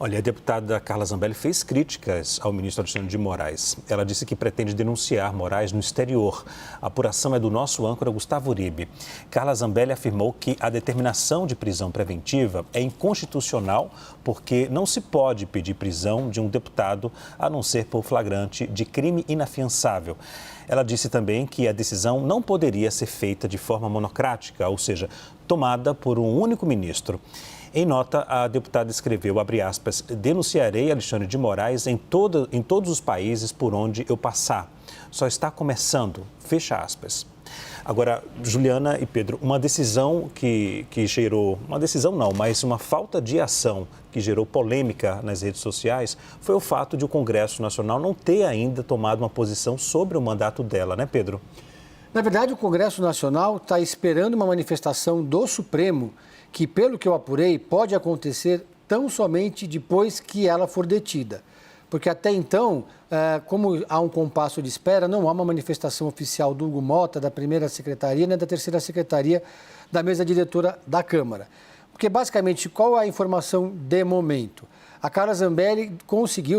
Olha, a deputada Carla Zambelli fez críticas ao ministro Alexandre de Moraes. Ela disse que pretende denunciar Moraes no exterior. A apuração é do nosso âncora Gustavo Uribe. Carla Zambelli afirmou que a determinação de prisão preventiva é inconstitucional porque não se pode pedir prisão de um deputado a não ser por flagrante de crime inafiançável. Ela disse também que a decisão não poderia ser feita de forma monocrática, ou seja, tomada por um único ministro. Em nota, a deputada escreveu, abre aspas, denunciarei Alexandre de Moraes em todos os países por onde eu passar. Só está começando, fecha aspas. Agora, Juliana e Pedro, uma decisão que gerou, uma decisão não, mas uma falta de ação que gerou polêmica nas redes sociais foi o fato de o Congresso Nacional não ter ainda tomado uma posição sobre o mandato dela, né, Pedro? Na verdade, o Congresso Nacional está esperando uma manifestação do Supremo que, pelo que eu apurei, pode acontecer tão somente depois que ela for detida. Porque até então, como há um compasso de espera, não há uma manifestação oficial do Hugo Mota, da primeira secretaria, nem da terceira secretaria da mesa diretora da Câmara. Porque, basicamente, qual é a informação de momento? A Carla Zambelli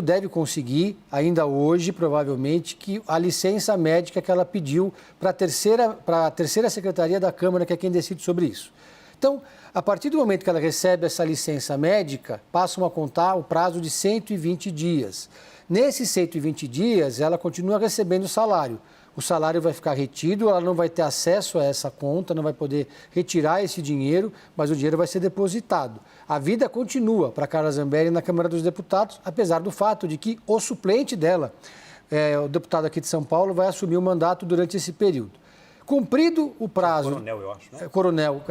deve conseguir, ainda hoje, provavelmente, que a licença médica que ela pediu para a terceira secretaria da Câmara, que é quem decide sobre isso. Então, a partir do momento que ela recebe essa licença médica, passam a contar o prazo de 120 dias. Nesses 120 dias, ela continua recebendo o salário. O salário vai ficar retido, ela não vai ter acesso a essa conta, não vai poder retirar esse dinheiro, mas o dinheiro vai ser depositado. A vida continua para Carla Zambelli na Câmara dos Deputados, apesar do fato de que o suplente dela, o deputado aqui de São Paulo, vai assumir o mandato durante esse período. Cumprido o prazo... Coronel, eu acho, né?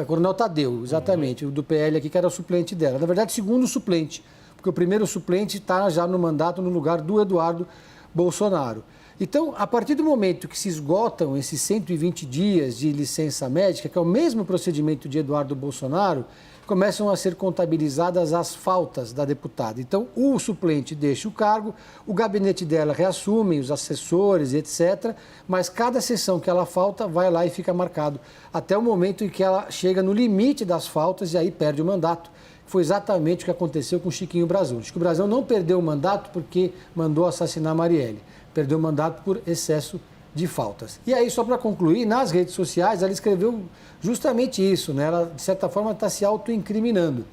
Coronel Tadeu, exatamente, o do PL aqui, que era o suplente dela. Na verdade, segundo suplente, porque o primeiro suplente está já no mandato no lugar do Eduardo Bolsonaro. Então, a partir do momento que se esgotam esses 120 dias de licença médica, que é o mesmo procedimento de Eduardo Bolsonaro, começam a ser contabilizadas as faltas da deputada. Então, o suplente deixa o cargo, o gabinete dela reassume, os assessores, etc., mas cada sessão que ela falta vai lá e fica marcado, até o momento em que ela chega no limite das faltas e aí perde o mandato. Foi exatamente o que aconteceu com Chiquinho Brasil. Chiquinho Brasil não perdeu o mandato porque mandou assassinar Marielle, perdeu o mandato por excesso de faltas. E aí, só para concluir, nas redes sociais, ela escreveu justamente isso, né? Ela, de certa forma, está se autoincriminando.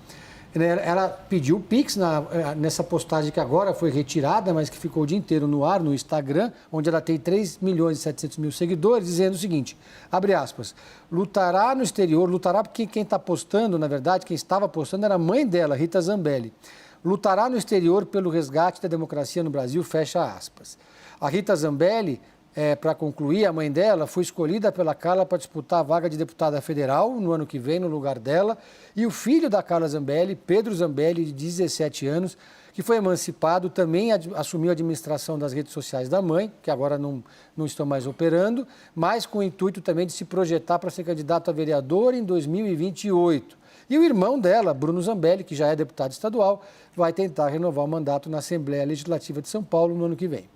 Ela pediu o Pix nessa postagem que agora foi retirada, mas que ficou o dia inteiro no ar, no Instagram, onde ela tem 3.700.000 seguidores, dizendo o seguinte, abre aspas, lutará no exterior, lutará porque quem está postando, na verdade, quem estava postando era a mãe dela, Rita Zambelli. Lutará no exterior pelo resgate da democracia no Brasil, fecha aspas. A Rita Zambelli, para concluir, a mãe dela foi escolhida pela Carla para disputar a vaga de deputada federal no ano que vem, no lugar dela. E o filho da Carla Zambelli, Pedro Zambelli, de 17 anos, que foi emancipado, também assumiu a administração das redes sociais da mãe, que agora não estão mais operando, mas com o intuito também de se projetar para ser candidato a vereador em 2028. E o irmão dela, Bruno Zambelli, que já é deputado estadual, vai tentar renovar o mandato na Assembleia Legislativa de São Paulo no ano que vem.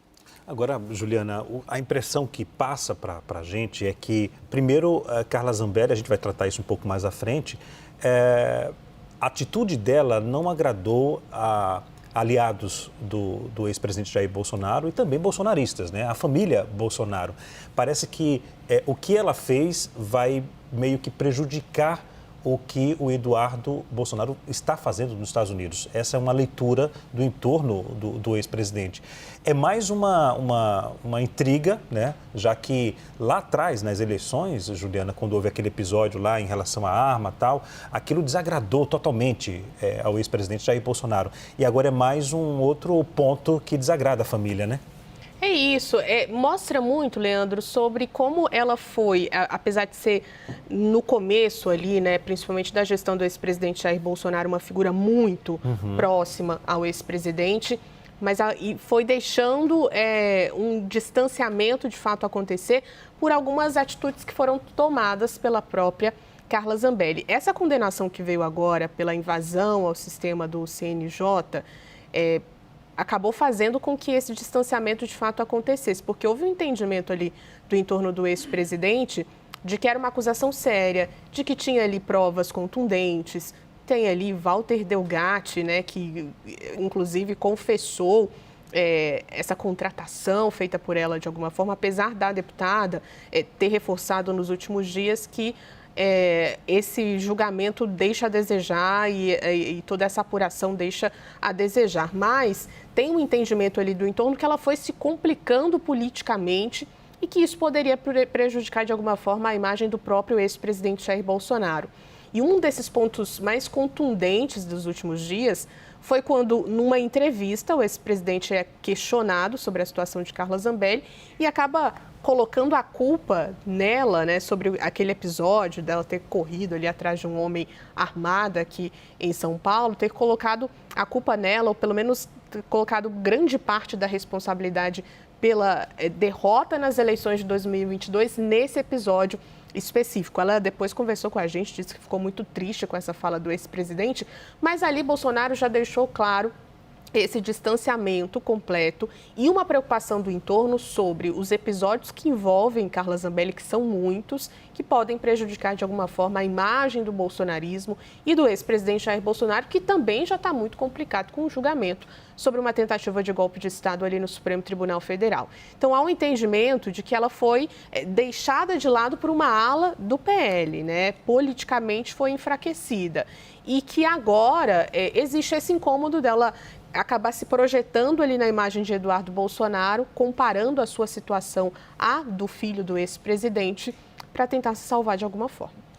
Agora, Juliana, a impressão que passa para a gente é que, primeiro, Carla Zambelli, a gente vai tratar isso um pouco mais à frente, a atitude dela não agradou a aliados do ex-presidente Jair Bolsonaro e também bolsonaristas, né? A família Bolsonaro. Parece que o que ela fez vai meio que prejudicar o que o Eduardo Bolsonaro está fazendo nos Estados Unidos. Essa é uma leitura do entorno do ex-presidente. É mais uma intriga, né? Já que lá atrás, nas eleições, Juliana, quando houve aquele episódio lá em relação à arma e tal, aquilo desagradou totalmente ao ex-presidente Jair Bolsonaro. E agora é mais um outro ponto que desagrada a família, né? É isso, mostra muito, Leandro, sobre como ela foi, apesar de ser no começo ali, né, principalmente da gestão do ex-presidente Jair Bolsonaro, uma figura muito próxima ao ex-presidente, mas foi deixando um distanciamento de fato acontecer por algumas atitudes que foram tomadas pela própria Carla Zambelli. Essa condenação que veio agora pela invasão ao sistema do CNJ, acabou fazendo com que esse distanciamento de fato acontecesse, porque houve um entendimento ali do entorno do ex-presidente de que era uma acusação séria, de que tinha ali provas contundentes, tem ali Walter Delgatti, né, que inclusive confessou essa contratação feita por ela de alguma forma, apesar da deputada ter reforçado nos últimos dias que esse julgamento deixa a desejar e toda essa apuração deixa a desejar. Mas tem um entendimento ali do entorno que ela foi se complicando politicamente e que isso poderia prejudicar de alguma forma a imagem do próprio ex-presidente Jair Bolsonaro. E um desses pontos mais contundentes dos últimos dias foi quando, numa entrevista, o ex-presidente é questionado sobre a situação de Carla Zambelli e acaba colocando a culpa nela, né, sobre aquele episódio dela ter corrido ali atrás de um homem armado aqui em São Paulo, ter colocado a culpa nela, ou pelo menos ter colocado grande parte da responsabilidade pela derrota nas eleições de 2022 nesse episódio específico. Ela depois conversou com a gente, disse que ficou muito triste com essa fala do ex-presidente, mas ali Bolsonaro já deixou claro esse distanciamento completo e uma preocupação do entorno sobre os episódios que envolvem Carla Zambelli, que são muitos, que podem prejudicar de alguma forma a imagem do bolsonarismo e do ex-presidente Jair Bolsonaro, que também já está muito complicado com o julgamento sobre uma tentativa de golpe de Estado ali no Supremo Tribunal Federal. Então, há um entendimento de que ela foi deixada de lado por uma ala do PL, né? Politicamente foi enfraquecida. E que agora existe esse incômodo dela acabar se projetando ali na imagem de Eduardo Bolsonaro, comparando a sua situação à do filho do ex-presidente, para tentar se salvar de alguma forma.